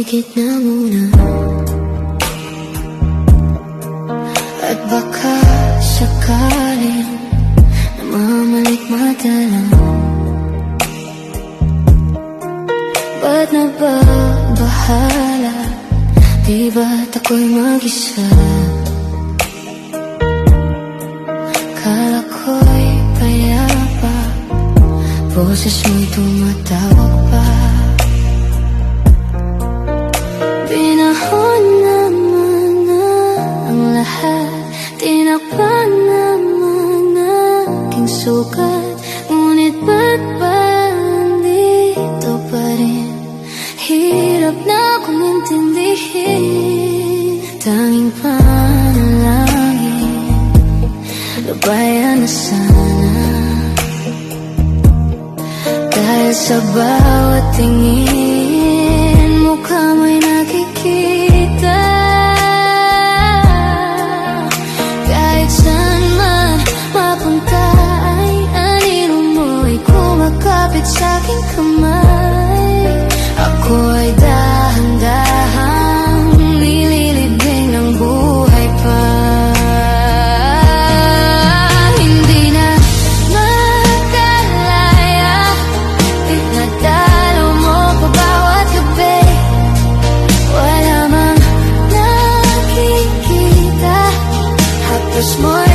dumikit na muna. At baka sakaling namamalikmata lang. Ba't nababahala? Di ba't ako'y mag-isa? Kala ko'y payapa, boses mo'y tumatawag pa. Pinahon naman na ang lahat, tinakpan naman na aking sukat. Ngunit ba't ba nandito pa rin? Hirap na akong intindihin. Tanging panalangin, lubayan na sana. Dahil sa bawat tingin, mukha mo'y nakikita. Kahit saan man mapunta ay anino mo'y kumakapit sa'king kamay. Ako ay dahan-dahang nililibing ng buhay pa. Hindi na makalaya, pinadalo mo pa bawat gabi. Wala mang nakikita, hapos mo'y